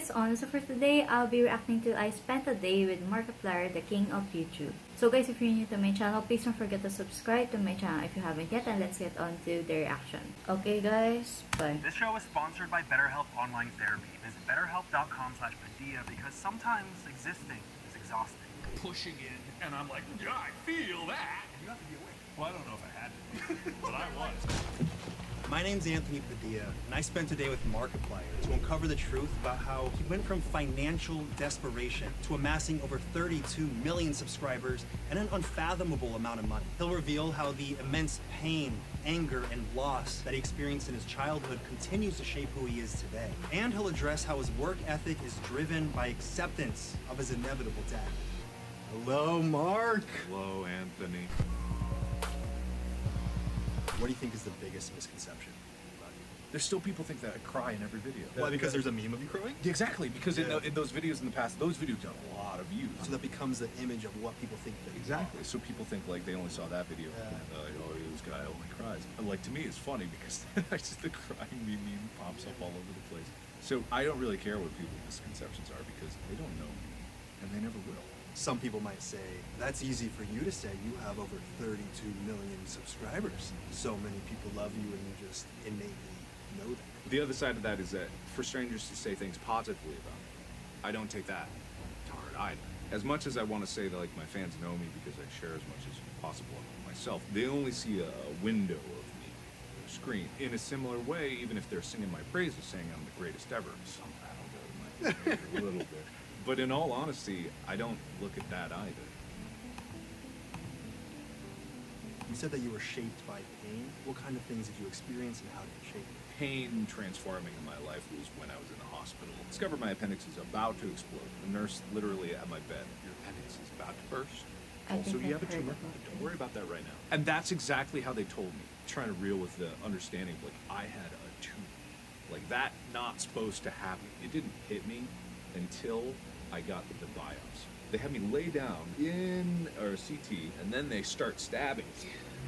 guys, so for today, I'll be reacting to I Spent a Day with Markiplier, the king of YouTube. So guys, if you're new to my channel, please don't forget to subscribe to my channel if you haven't yet, and let's get on to the reaction. Okay guys, bye. This show is sponsored by BetterHelp Online Therapy. Visit betterhelp.com/Padilla because sometimes existing is exhausting. Pushing in, and I'm like, yeah, I feel that. You have to be awake. Well, I don't know if I had to, but I was. My name's Anthony Padilla, and I spent today with Markiplier to uncover the truth about how he went from financial desperation to amassing over 32 million subscribers and an unfathomable amount of money. He'll reveal how the immense pain, anger, and loss that he experienced in his childhood continues to shape who he is today. And he'll address how his work ethic is driven by acceptance of his inevitable death. Hello, Mark. Hello, Anthony. What do you think is the biggest misconception about you? There's still people think that I cry in every video. Why? Because there's a meme of you crying? Exactly, because in those videos in the past, those videos got a lot of views. So that becomes the image of what people think that Exactly. So people think like they only saw that video. And, oh, this guy only cries. And, like, to me, it's funny because I just the crying meme pops up all over the place. So I don't really care what people's misconceptions are because they don't know me, and they never will. Some people might say, that's easy for you to say. You have over 32 million subscribers. So many people love you and you just innately know that. The other side of that is that for strangers to say things positively about me, I don't take that to heart either. As much as I want to say that like my fans know me because I share as much as possible of myself, they only see a window of me, a screen. In a similar way, even if they're singing my praises, saying I'm the greatest ever, somehow that might be a little bit. But in all honesty, I don't look at that either. You said that you were shaped by pain. What kind of things did you experience and how did it shape you? Pain transforming in my life was when I was in the hospital. Discovered my appendix is about to explode. The nurse literally at my bed, your appendix is about to burst. Also, you have a tumor. Don't worry about that right now. And that's exactly how they told me. Trying to reel with the understanding of like I had a tumor. Like that not supposed to happen. It didn't hit me until I got the biopsy. They had me lay down in a CT, and then they start stabbing.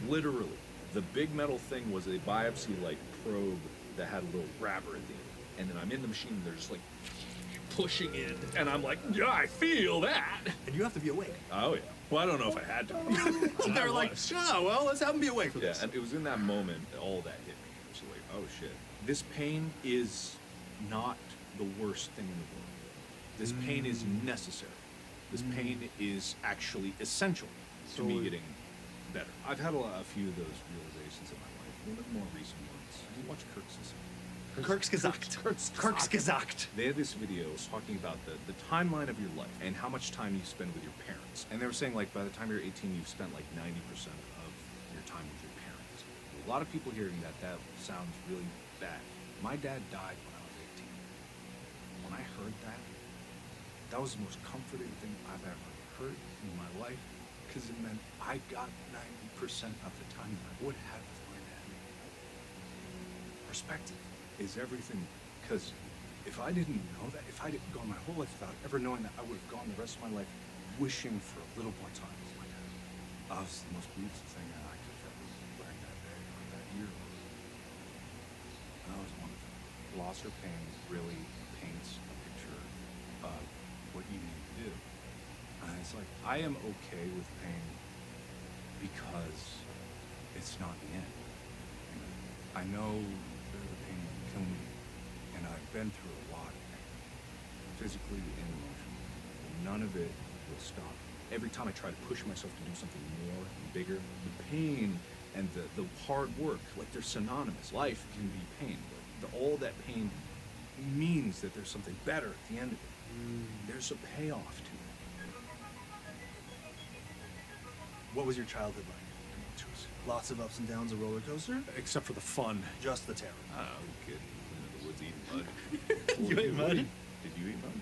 Literally. The big metal thing was a biopsy-like probe that had a little grabber at the end. And then I'm in the machine, and they're just like pushing in, and I'm like, yeah, I feel that. And you have to be awake. Oh yeah. Well, I don't know if I had to. They're like, oh, well, let's have them be awake for this. And it was in that moment all that hit me. It was like, oh shit. This pain is not the worst thing in the world. This pain is necessary. This pain is actually essential to me getting better. I've had a few of those realizations in my life. One of the more recent ones. Did you watch Kirk's gesagt. They had this video talking about the timeline of your life and how much time you spend with your parents. And they were saying like by the time you're 18, you've spent like 90% of your time with your parents. A lot of people hearing that sounds really bad. My dad died when I was 18. When I heard that, that was the most comforting thing I've ever heard in my life, because it meant I got 90% of the time that I would have with my dad. Perspective is everything, because if I didn't know that, if I didn't go my whole life without ever knowing that, I would have gone the rest of my life wishing for a little more time with my dad. That was the most beautiful thing that I could have ever learned that day or that year. That was wonderful. Loss or pain really paints a picture of what you need to do. And it's like, I am okay with pain because it's not the end. I know that the pain will kill me, and I've been through a lot of pain, physically and emotionally. None of it will stop. Every time I try to push myself to do something more and bigger, the pain and the hard work, like they're synonymous. Life can be pain, but all that pain means that there's something better at the end of it. There's a payoff to it. What was your childhood like? Lots of ups and downs, a roller coaster? Except for the fun. Just the terror. Oh, kidding. In the woods eating mud. You ate mud? Did you eat mud?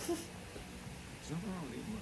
There's nothing wrong with eating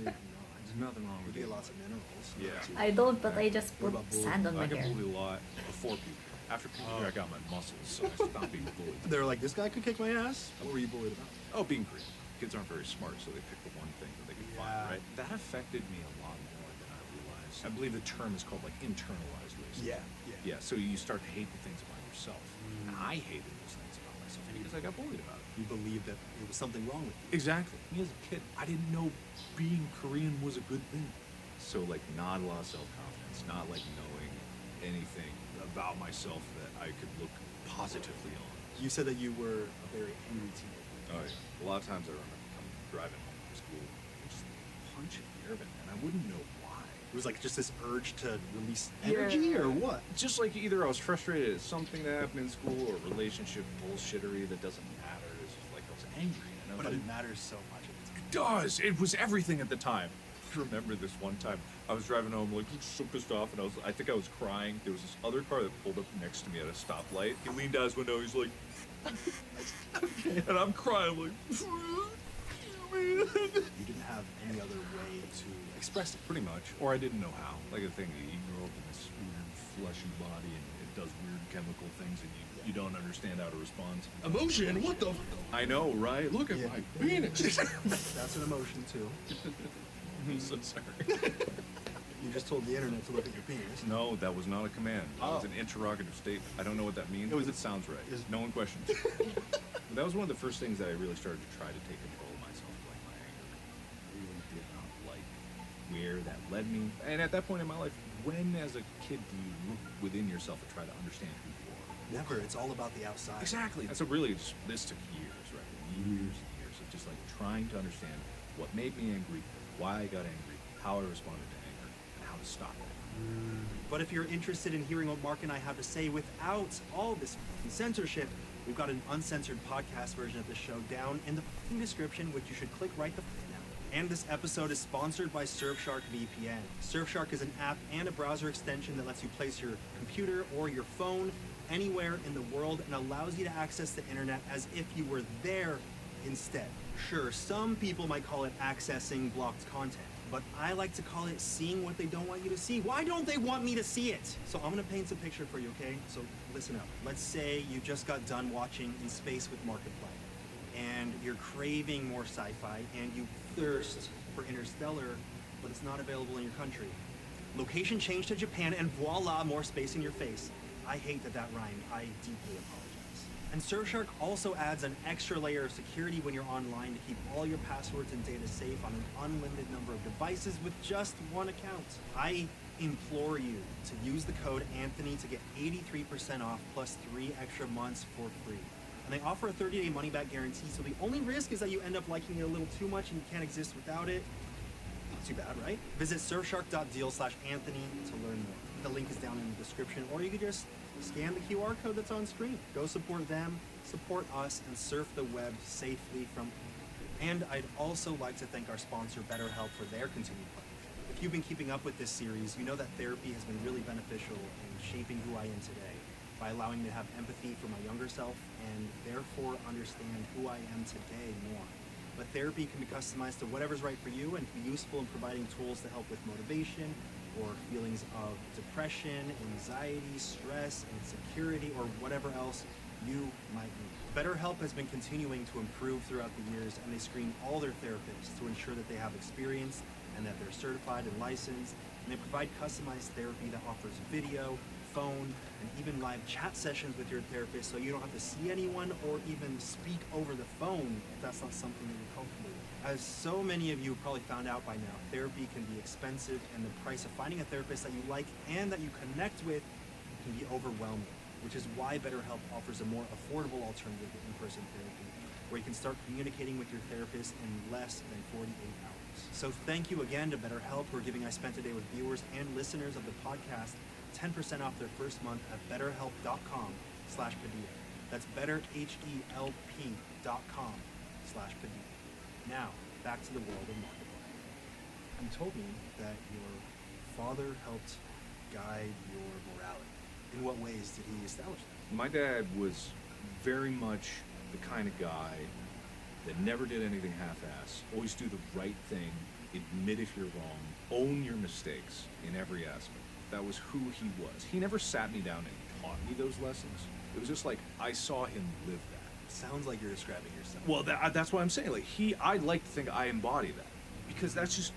mud. There's nothing wrong with You eating get lots of minerals. Yeah. I don't, but I just put sand on my I got hair. bullied a lot before puberty. After puberty, I got my muscles, so I stopped being bullied. They were like, this guy could kick my ass? What were you bullied about? Oh, being Korean. Kids aren't very smart, so they pick the one thing that they can find, right? That affected me a lot more than I realized. I believe the term is called, like, internalized racism. Yeah, so you start to hate the things about yourself. And I hated those things about myself because I got bullied about it. You believed that there was something wrong with you. Exactly. Me as a kid, I didn't know being Korean was a good thing. So like not a lot of self-confidence, not like knowing anything about myself that I could look positively on. You said that you were a very angry teenager. Oh yeah. A lot of times I remember driving home from school and just punching the air vent, and I wouldn't know why. It was like just this urge to release energy or what? Just like either I was frustrated at something that happened in school or relationship bullshittery that doesn't matter. It's just like I was angry. And But it matters so much at the time. It does. It was everything at the time. I remember this one time I was driving home like so pissed off, and I think I was crying. There was this other car that pulled up next to me at a stoplight. He leaned out his window. He's like, and I'm crying like. You didn't have any other way to express it. Pretty much, or I didn't know how. Like a thing, you grow up in this weird fleshy body, and it does weird chemical things, and you don't understand how to respond. Emotion? What the? I know, right? Look at my penis. That's an emotion too. I'm so sorry. You just told the internet to look at your penis. No, that was not a command. That was Oh. an interrogative statement. I don't know what that means, It was- but it sounds right. it was- No one questions. But that was one of the first things that I really started to try to take control of myself, like my anger. I really did not like where that led me. And at that point in my life, when as a kid do you look within yourself and try to understand who you are? Never. It's all about the outside. Exactly. And so really, this took years, right? Years and years of just like trying to understand what made me angry, why I got angry, how I responded to anger, and how to stop it. But if you're interested in hearing what Mark and I have to say without all this censorship, we've got an uncensored podcast version of the show down in the description, which you should click right the now. And this episode is sponsored by Surfshark VPN. Surfshark is an app and a browser extension that lets you place your computer or your phone anywhere in the world and allows you to access the internet as if you were there instead. Sure, some people might call it accessing blocked content, but I like to call it seeing what they don't want you to see. Why don't they want me to see it? So I'm gonna paint a picture for you, okay? So listen up. Let's say you just got done watching In Space with Markiplier, and you're craving more sci-fi, and you thirst for Interstellar, but it's not available in your country. Location change to Japan, and voila, more space in your face. I hate that rhymed. I deeply apologize. And Surfshark also adds an extra layer of security when you're online to keep all your passwords and data safe on an unlimited number of devices with just one account. I implore you to use the code Anthony to get 83% off plus 3 extra months for free. And they offer a 30-day money-back guarantee, so the only risk is that you end up liking it a little too much and you can't exist without it. Not too bad, right? Visit surfshark.deal/Anthony to learn more. The link is down in the description, or you could just scan the QR code that's on screen. Go support them, support us, and surf the web safely from. And I'd also like to thank our sponsor, BetterHelp, for their continued partnership. If you've been keeping up with this series, you know that therapy has been really beneficial in shaping who I am today by allowing me to have empathy for my younger self and therefore understand who I am today more. But therapy can be customized to whatever's right for you and can be useful in providing tools to help with motivation or feelings of depression, anxiety, stress, insecurity, or whatever else you might need. BetterHelp has been continuing to improve throughout the years, and they screen all their therapists to ensure that they have experience and that they're certified and licensed, and they provide customized therapy that offers video, phone, and even live chat sessions with your therapist, so you don't have to see anyone or even speak over the phone if that's not something that you're comfortable with. As so many of you probably found out by now, therapy can be expensive, and the price of finding a therapist that you like and that you connect with can be overwhelming, which is why BetterHelp offers a more affordable alternative to in-person therapy, where you can start communicating with your therapist in less than 48 hours. So thank you again to BetterHelp for giving I Spent a Day with viewers and listeners of the podcast 10% off their first month at betterhelp.com/Padilla. That's betterhelp.com/Padilla. Now, back to the world of Markiplier. You told me that your father helped guide your morality. In what ways did he establish that? My dad was very much the kind of guy that never did anything half-ass, always do the right thing, admit if you're wrong, own your mistakes in every aspect. That was who he was. He never sat me down and taught me those lessons. It was just like I saw him live that. Sounds like you're describing yourself. Well, that's what I'm saying. Like I'd like to think I embody that because that's just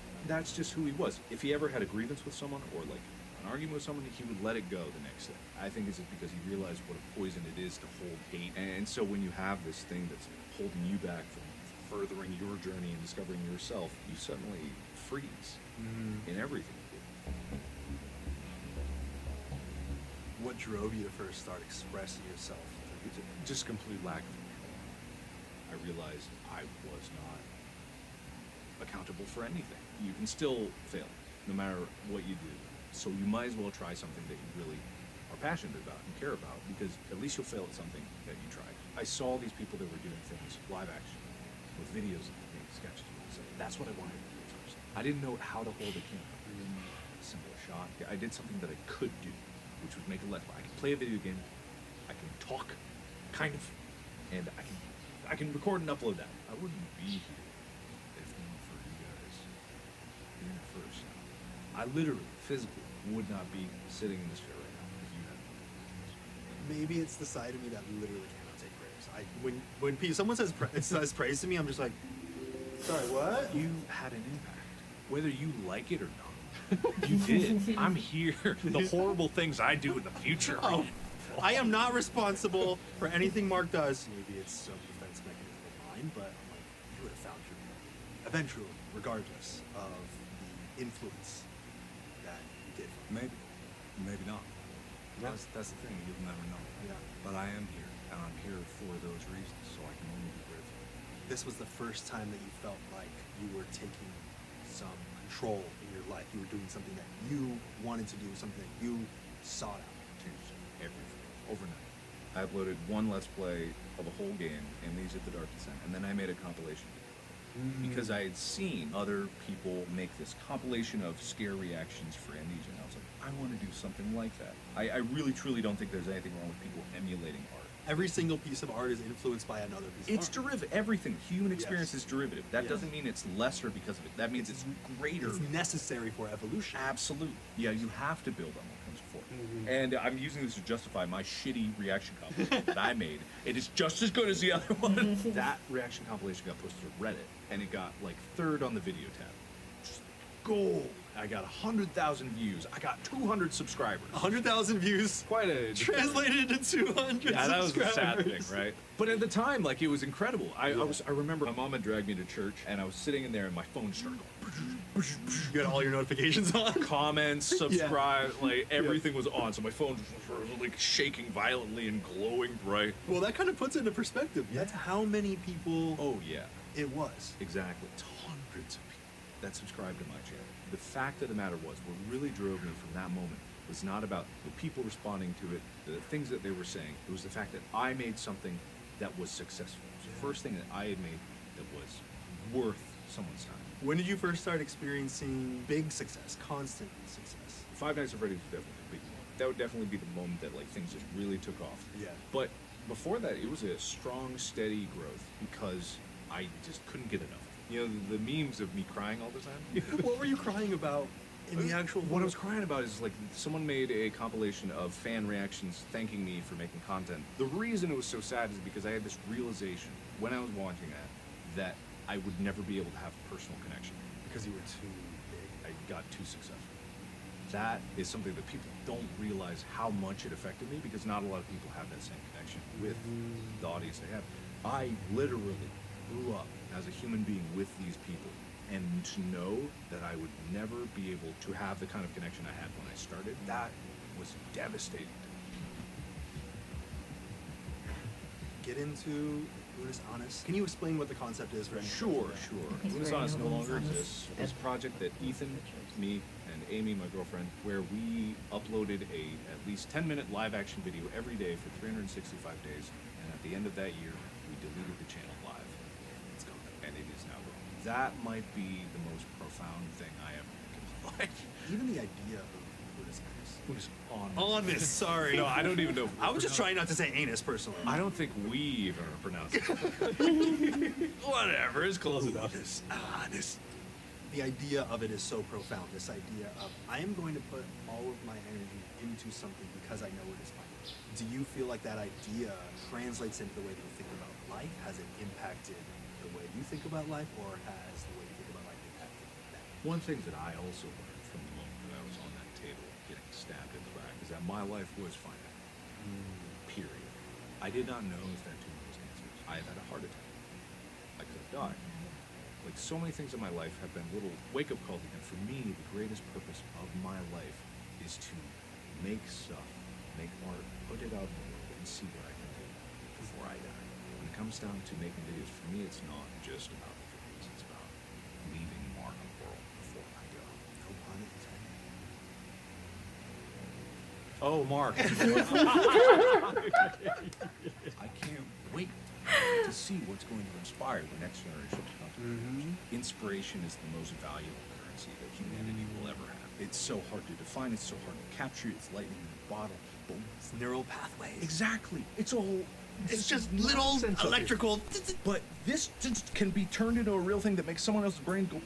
who he was. If he ever had a grievance with someone or like an argument with someone, he would let it go the next day. I think it's just because he realized what a poison it is to hold hate. And so when you have this thing that's holding you back from furthering your journey and discovering yourself, you suddenly freeze in everything you do. What drove you to first start expressing yourself through YouTube? Just complete lack of control. I realized I was not accountable for anything. You can still fail, no matter what you do. So you might as well try something that you really are passionate about and care about, because at least you'll fail at something that you tried. I saw these people that were doing things live action with videos and sketches. So that's what I wanted to do first. I didn't know how to hold a camera. I didn't know a simple shot. I did something that I could do, which was make a let's play. I can play a video game, I can talk, kind of, and I can record and upload that. I wouldn't be here if not for you guys being first. I literally, physically, would not be sitting in this chair right now if you hadn't. Maybe it's the side of me that literally cannot take praise. When someone says praise to me, I'm just like, sorry, what? You had an impact, whether you like it or not. You did. I'm here. The horrible things I do in the future. Oh, I am not responsible for anything Mark does. Maybe it's some defense mechanism of mine, but I'm like, you would have found your way. Eventually, regardless of the influence that you did. Maybe not. That's the thing, you'll never know. Yeah. But I am here, and I'm here for those reasons, so I can only be grateful. This was the first time that you felt like you were taking some control in your life. You were doing something that you wanted to do, something that you sought out. Changed everything overnight. I uploaded one Let's Play of a whole game, Amnesia: The Dark Descent, and then I made a compilation video. Because I had seen other people make this compilation of scare reactions for Amnesia, and I was like, I want to do something like that. I really, truly don't think there's anything wrong with people emulating art. Every single piece of art is influenced by another piece of art. It's derivative. Everything. Human experience Yes. is derivative. That Yes. doesn't mean it's lesser because of it. That means it's greater. It's necessary for evolution. Absolutely. Yeah, you have to build on what comes before. And I'm using this to justify my shitty reaction compilation that I made. It is just as good as the other one. That reaction compilation got posted to Reddit, and it got like third on the video tab. Just gold. I got 100,000 views. I got 200 subscribers. 100,000 views. Quite a Translated into 200 Yeah, that was the sad thing, subscribers. right? But at the time, like, it was incredible. I remember my mom had dragged me to church, and I was sitting in there, and my phone started going. You had all your notifications on. Comments, subscribe, like everything was on. So my phone was like shaking violently and glowing bright. Well, that kind of puts it into perspective. That's how many people Oh yeah, it was. exactly. It's hundreds of people that subscribed to my channel. The fact of the matter was, what really drove me from that moment was not about the people responding to it, the things that they were saying. It was the fact that I made something that was successful. It was the first thing that I had made that was worth someone's time. When did you first start experiencing big success, constant success? Five Nights at Freddy's was definitely a big moment. That would definitely be the moment that like things just really took off. Yeah. But before that, it was a strong, steady growth because I just couldn't get enough. You know, the memes of me crying all the time. What were you crying about in the actual What I was crying about is like someone made a compilation of fan reactions thanking me for making content. The reason it was so sad is because I had this realization when I was watching that I would never be able to have a personal connection. Because you were too big. I got too successful. That is something that people don't realize how much it affected me because not a lot of people have that same connection with the audience they have. I literally grew up as a human being with these people, and to know that I would never be able to have the kind of connection I had when I started, that was devastating to me. Get into Lunas Honest. Can you explain what the concept is for anyone? Sure. He's Lunas wearing Honest no Lunas longer Honest exists. It's a project that Ethan, me, and Amy, my girlfriend, where we uploaded at least 10-minute live action video every day for 365 days, and at the end of that year, we deleted the channel live. It's gone, and it is now gone. That might be the most profound thing I ever did in my life. Even the idea of Lunas Honest. Lunas Honest. Honest, sorry. No, I don't even know. If I was just trying not to say anus personally. I don't think we even pronounce it. Whatever, it's close enough. Honest. The idea of it is so profound. This idea of I am going to put all of my energy into something because I know it is my work. Do you feel like that idea translates into the way that you think about life? Has it impacted the way you think about life, or has the way you think about life impacted that? One thing that I also learned from the moment that I was on that table getting stabbed in the back is that my life was finite. Period. I did not know if that tumor was cancerous. I have had a heart attack. I could have died. Like, so many things in my life have been little wake-up calls. And for me, the greatest purpose of my life is to make stuff, make art, put it out in the world, and see what I can do before I die. When it comes down to making videos, for me, it's not just about the videos. It's about leaving a mark on the world before I go. No pun intended. Oh, Mark. I can't wait to see what's going to inspire the next generation of content. Inspiration is the most valuable currency that humanity will ever have. It's so hard to define, it's so hard to capture, it's lightning in a bottle. Boom. It's neural pathways. Exactly. It's just little electrical. But this just can be turned into a real thing that makes someone else's brain go,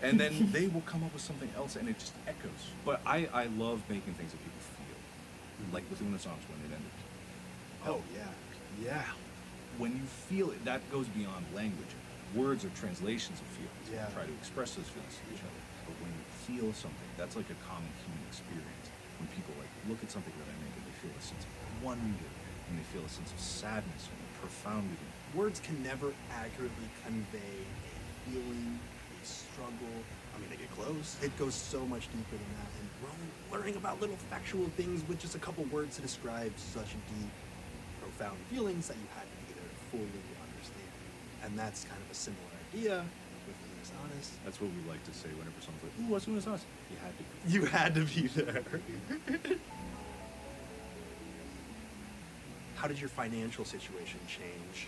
and then they will come up with something else, and it just echoes. But I love making things that people feel, like with Una songs when it ended. Oh yeah. When you feel it, that goes beyond language. Words are translations of feelings. Yeah. We try to express those feelings to each other. But when you feel something, that's like a common human experience. When people like look at something that I make and they feel a sense of wonder, and they feel a sense of sadness and profundity. Words can never accurately convey a feeling, a struggle. I mean, they get close. It goes so much deeper than that. And we're only learning about little factual things with just a couple words to describe such deep, profound feelings that you had to be there to fully understand. And that's kind of a similar idea with Unis Honest. That's what we like to say whenever someone's like, "Ooh, what's Una's Honest?" You had to be. You had to be there. How did your financial situation change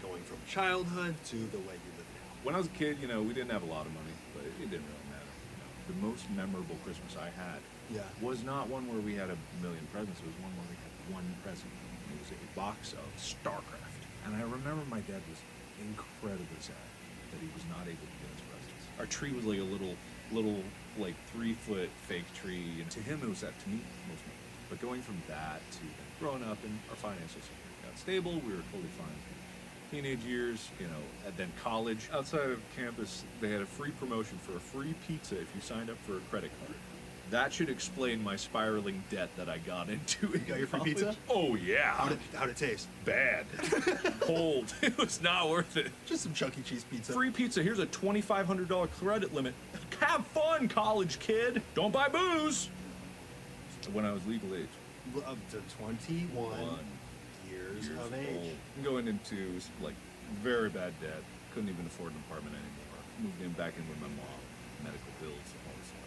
going from childhood to the way you live now? When I was a kid, we didn't have a lot of money, but it didn't really matter. The most memorable Christmas I had was not one where we had a million presents. It was one where we had one present. It was a box of StarCraft. And I remember my dad was incredibly sad that he was not able to get us presents. Our tree was like a little like 3-foot fake tree. And to him, it was that. To me, most memorable. But going from that to growing up and our finances got stable, we were totally fine. Teenage years, and then college. Outside of campus, they had a free promotion for a free pizza if you signed up for a credit card. That should explain my spiraling debt that I got into. You got your free pizza? Oh yeah. How'd it taste? Bad. Cold. It was not worth it. Just some Chuck E. Cheese pizza. Free pizza. Here's a $2,500 credit limit. Have fun, college kid. Don't buy booze. When I was legal age. Up to 21 years of age. Old. Going into like very bad debt. Couldn't even afford an apartment anymore. Moved in back in with my mom. Medical bills, all this stuff.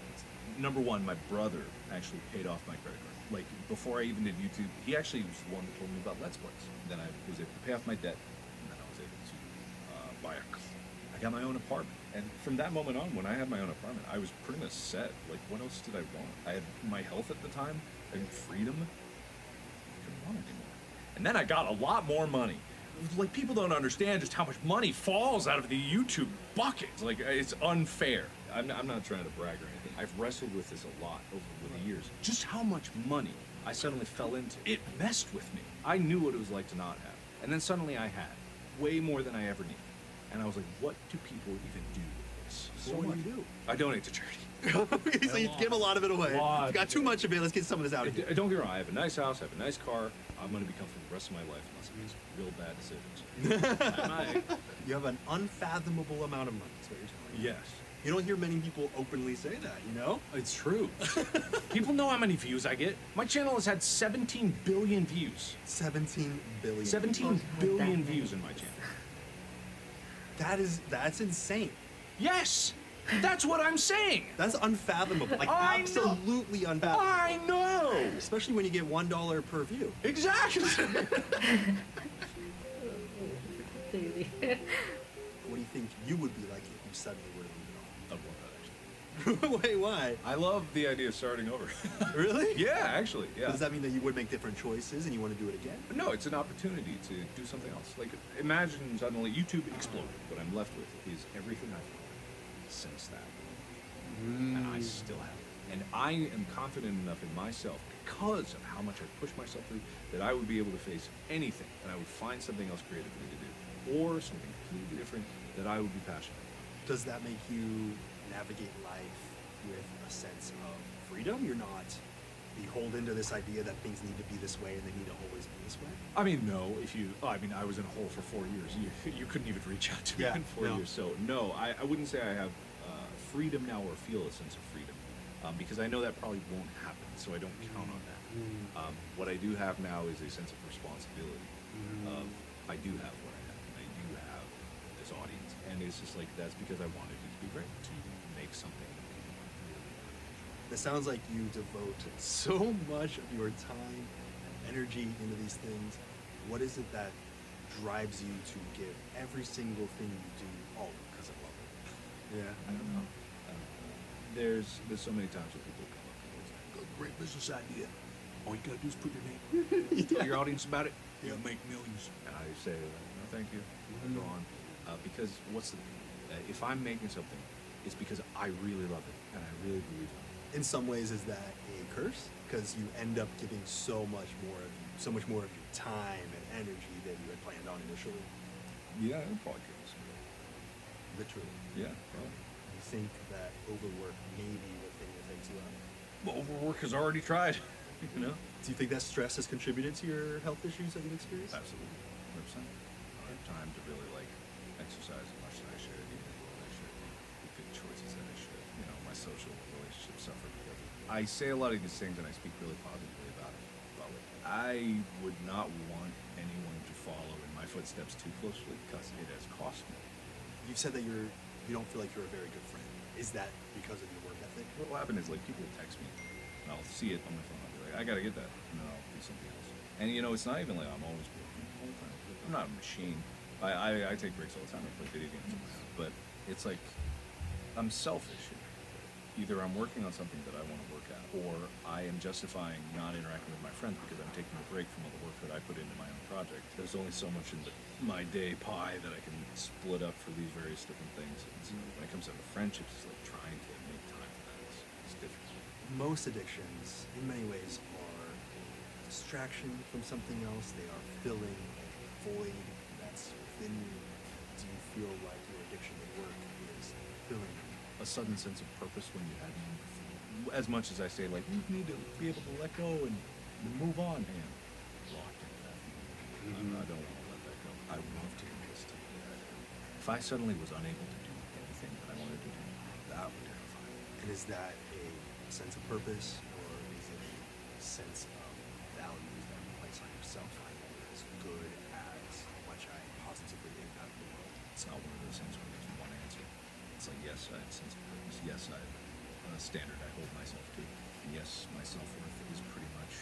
Number one, my brother actually paid off my credit card. Like before I even did YouTube, he actually was the one that told me about Let's Plays. Then I was able to pay off my debt, and then I was able to buy a car. I got my own apartment. And from that moment on, when I had my own apartment, I was pretty much set. Like, what else did I want? I had my health at the time and freedom. I couldn't want anymore. And then I got a lot more money. Like, people don't understand just how much money falls out of the YouTube bucket. Like, it's unfair. I'm not trying to brag or anything. I've wrestled with this a lot over the years. Just how much money I suddenly fell into. It messed with me. I knew what it was like to not have. And then suddenly I had way more than I ever needed. And I was like, what do people even do with this? So what do you do? I donate to charity. So you give a lot of it away. You got too much of it. Let's get some of this out of here. Don't get me wrong. I have a nice house. I have a nice car. I'm going to be comfortable the rest of my life unless I make some real bad decisions. I might. You have an unfathomable amount of money. That's what you're telling me. Yes. You don't hear many people openly say that, you know? It's true. People know how many views I get. My channel has had 17 billion views. 17 billion. 17 billion views in my channel. That's insane. Yes! That's what I'm saying! That's unfathomable. Like, I absolutely unfathomable. I know! Especially when you get $1 per view. Exactly! What do you think you would be like if you suddenly were to leave it all? I love that, actually. Wait, why? I love the idea of starting over. Really? Yeah, actually, yeah. Does that mean that you would make different choices and you want to do it again? But no, it's an opportunity to do something else. Like, imagine suddenly YouTube exploded. What I'm left with is everything I've done since that. And I still have it. And I am confident enough in myself, because of how much I pushed myself through, that I would be able to face anything, and I would find something else creative for me to do, or something completely different that I would be passionate about. Does that make you navigate life with a sense of freedom? You're not beholden to this idea that things need to be this way and they need to always be this way? I mean, no. I was in a hole for 4 years. You couldn't even reach out to me in 4 years. So no, I wouldn't say I have freedom now or feel a sense of freedom, because I know that probably won't happen. So I don't count on that. What I do have now is a sense of responsibility. I do have what I have, and I do have this audience, and it's just like that's because I wanted it to be great, to make something that people really enjoy. It sounds like you devote so much of your time and energy into these things. What is it that drives you to give every single thing you do all because of love it? Yeah. I don't know. There's so many times where people come up and go, "Great business idea. All you gotta do is put your name. Tell your audience about it. You'll make millions." And I say, "No, thank you. Go on." Because if I'm making something, it's because I really love it and I really believe in it. In some ways, is that a curse? Because you end up giving so much more of your time and energy than you had planned on initially. Yeah, it'll probably give us. Literally. Yeah, probably. You think that overwork may be the thing that takes you out? Well, overwork has already tried. You know. Do you think that stress has contributed to your health issues that you've experienced? Absolutely, 100%. I don't have time to really exercise as much as I should, eat as well as I should, make good choices that I should. You know, my social relationships suffer because of it. I say a lot of these things and I speak really positively about it. I would not want anyone to follow in my footsteps too closely because it has cost me. You've said that you don't feel like you're a very good friend. Is that because of your work ethic? What will happen is people will text me and I'll see it on my phone. I'll be like, "I gotta get that," and then I'll do something else. And it's not even like I'm always working the whole time. I'm not a machine. I take breaks all the time. I play video games, but it's like I'm selfish. Either I'm working on something that I want to work at, or I am justifying not interacting with my friends because I'm taking a break from all the work that I put into my own project. There's only so much in my day pie that I can split up for these various different things. And so when it comes down to friendships, it's like trying to make time for that. It's difficult. Most addictions, in many ways, are distraction from something else. They are filling a void that's within you. Do you feel like your addiction to work is filling A sudden sense of purpose when you had none before. As much as I say, you need to be able to let go and move on, man. Locked into that. I don't want to let that go. I love to do this stuff. If I suddenly was unable to do anything that I wanted to do, that would terrify me. And is that a sense of purpose, or is it a sense of values that you place on yourself? I am as good as how much I positively impact the world. It's not one of those things where there's one answer. It's like, yes, I have a sense of purpose. Yes, I have a standard I hold myself to. And yes, my self-worth is pretty much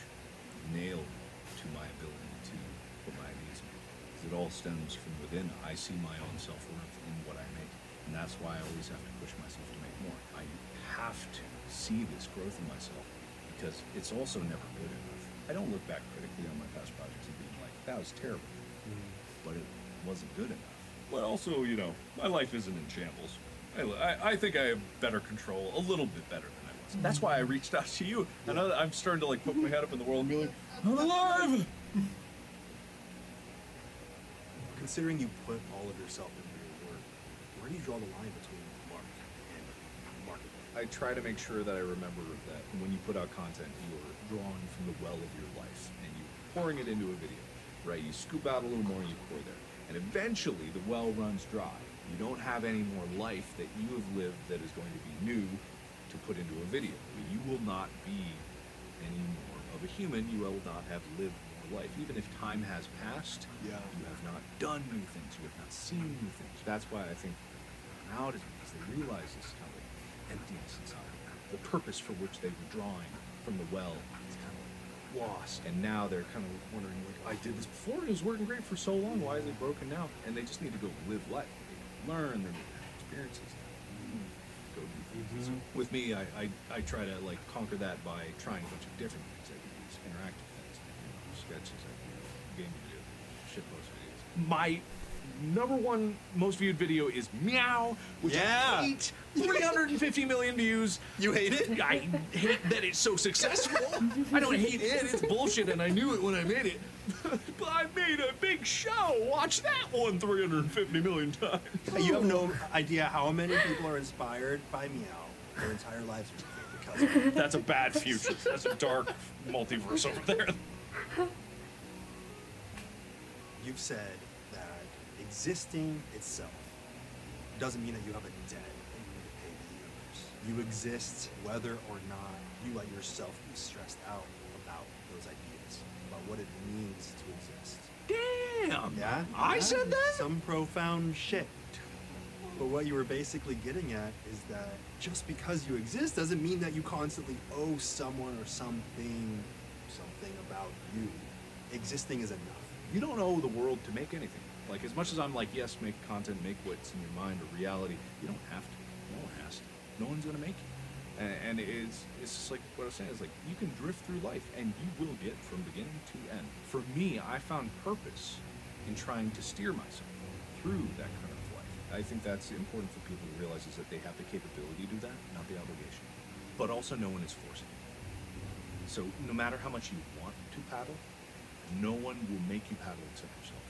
nailed to my ability to put my needs in. It all stems from within. I see my own self-worth in what I make. And that's why I always have to push myself to make more. I have to see this growth in myself because it's also never good enough. I don't look back critically on my past projects and being like, that was terrible. But it wasn't good enough. But also, my life isn't in shambles. I think I have better control, a little bit better than I was. That's why I reached out to you. I know that I'm starting to poke my head up in the world and be like, I'm alive! Considering you put all of yourself into your work, where do you draw the line between Mark and Markiplier? I try to make sure that I remember that when you put out content, you're drawing from the well of your life and you're pouring it into a video, right? You scoop out a little more and you pour there. And eventually the well runs dry. You don't have any more life that you have lived that is going to be new to put into a video. You will not be any more of a human. You will not have lived more life. Even if time has passed, you have not done new things. You have not seen new things. That's why I think out is because they realize this kind of emptiness inside of them. The purpose for which they were drawing from the well is kind of lost. And now they're kind of wondering, I did this before. It was working great for so long. Why is it broken now? And they just need to go live life. Learn their experiences, go do things. So with me, I try to conquer that by trying a bunch of different things. I can use interactive things, sketches, I can do game videos, shitpost videos. My number one most viewed video is Meow, which I hate. 350 million views. You hate it? I hate that it's so successful. I don't hate it. It's bullshit, and I knew it when I made it. But I made a big show. Watch that one 350 million times. You have no idea how many people are inspired by Meow. Their entire lives are cousin. That's a bad future. That's a dark multiverse over there. You've said that existing itself doesn't mean that you have a debt that you need to pay to the universe. You exist whether or not you let yourself be stressed out about those ideas, about what it means to exist. Damn. Yeah? I said that? Some profound shit. But what you were basically getting at is that just because you exist doesn't mean that you constantly owe someone or something about you. Existing is enough. You don't owe the world to make anything. Like, as much as I'm like, yes, make content, make what's in your mind a reality, you don't have to. No one has to. No one's gonna make you. And it's just like what I was saying, is like, you can drift through life and you will get from beginning to end. For me, I found purpose in trying to steer myself through that kind of life. I think that's important for people to realize, is that they have the capability to do that, not the obligation. But also no one is forcing you. So no matter how much you want to paddle, no one will make you paddle except yourself.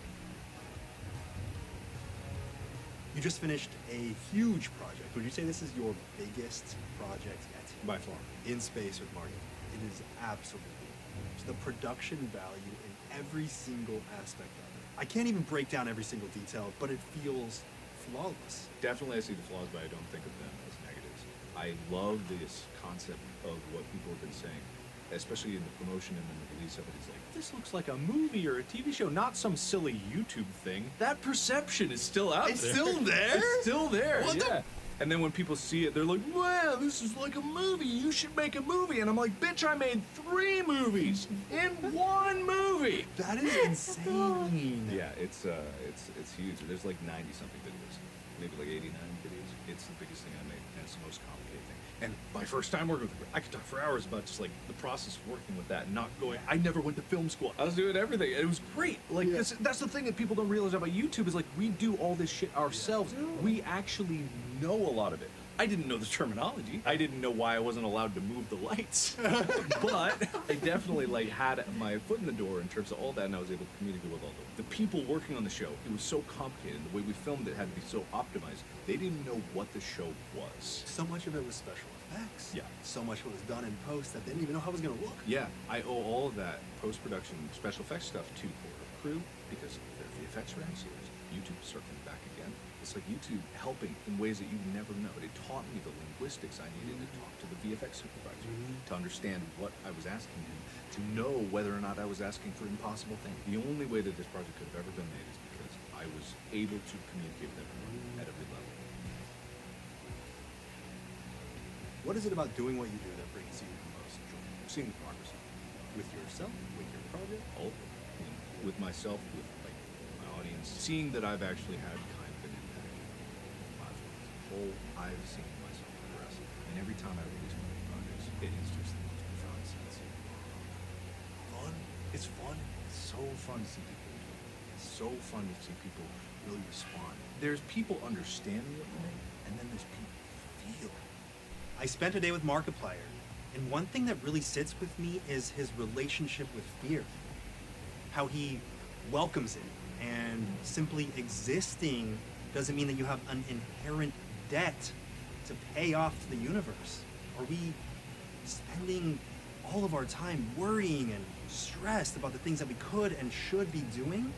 You just finished a huge project. Would you say this is your biggest project yet? By far. In space with Marty. It is absolutely huge. The production value in every single aspect of it. I can't even break down every single detail, but it feels flawless. Definitely I see the flaws, but I don't think of them as negatives. I love this concept of what people have been saying, especially in the promotion and then the release of it. It's like, this looks like a movie or a TV show, not some silly YouTube thing. That perception is still out It's there. still there? It's still there, What yeah. And then when people see it, they're like, wow, this is like a movie. You should make a movie. And I'm like, bitch, I made 3 movies in 1 movie. That is insane. Yeah, it's huge. There's like 90-something videos, maybe like 89 videos. It's the biggest thing I made, and it's the most complicated thing. And my first time working with it, I could talk for hours about just like the process of working with that and not going, I never went to film school. I was doing everything. It was great. Like, that's the thing that people don't realize about YouTube, is like, we do all this shit ourselves. We actually know a lot of it. I didn't know the terminology. I didn't know why I wasn't allowed to move the lights. But I definitely like had my foot in the door in terms of all that, and I was able to communicate with all the people working on the show. It was so complicated. The way we filmed it had to be so optimized. They didn't know what the show was. So much of it was special effects. Yeah. So much was done in post that they didn't even know how it was going to look. Yeah, I owe all of that post-production special effects stuff to the crew, because their VFX ran series. YouTube circling back again. It's like YouTube helping in ways that you never know. It taught me the linguistics I needed to talk to the VFX supervisor, to understand what I was asking him, to know whether or not I was asking for impossible things. The only way that this project could have ever been made is because I was able to communicate with everyone at every level. What is it about doing what you do that brings you the most joy? Seeing the progress With yourself? With your project? all of it. You know, with myself, with like my audience, seeing that I've actually had kind of an impact on lives as a whole. I've seen myself progress, and every time I release one of these projects, it is just the most profound sense. Fun? It's fun. It's so fun to see people enjoy it. It's so fun to see people really respond. There's people understanding what you make, and then there's people feel it. I spent a day with Markiplier, and one thing that really sits with me is his relationship with fear. How he welcomes it, and simply existing doesn't mean that you have an inherent debt to pay off to the universe. Are we spending all of our time worrying and stressed about the things that we could and should be doing?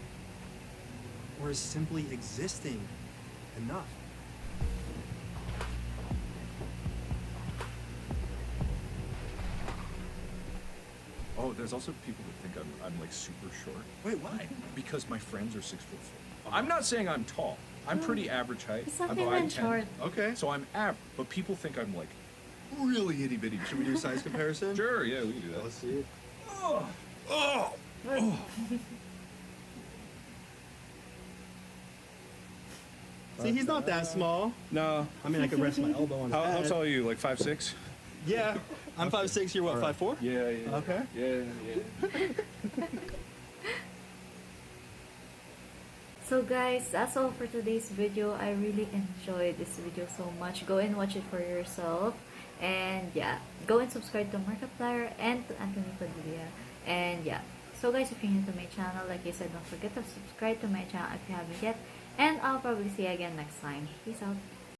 Or is simply existing enough? Oh, there's also people that think I'm like super short. Wait, why? Because my friends are 6'4". I'm not saying I'm tall. I'm pretty average height. It's not I'm even 5'10". short. Okay. So I'm average, but people think I'm like really itty bitty. Should we do a size comparison? Sure, yeah, we can do that. Let's see it. Oh, oh, oh. See, he's not that small. No. I mean, I could rest my elbow on his How head. tall are you? Like 5'6"? Yeah. I'm 5'6", you're what, 5'4"? Yeah, yeah. Okay. Yeah. So guys, that's all for today's video. I really enjoyed this video so much. Go and watch it for yourself. And yeah, go and subscribe to Markiplier and to Anthony Padilla. And yeah, so guys, if you're new to my channel, like I said, don't forget to subscribe to my channel if you haven't yet. And I'll probably see you again next time. Peace out.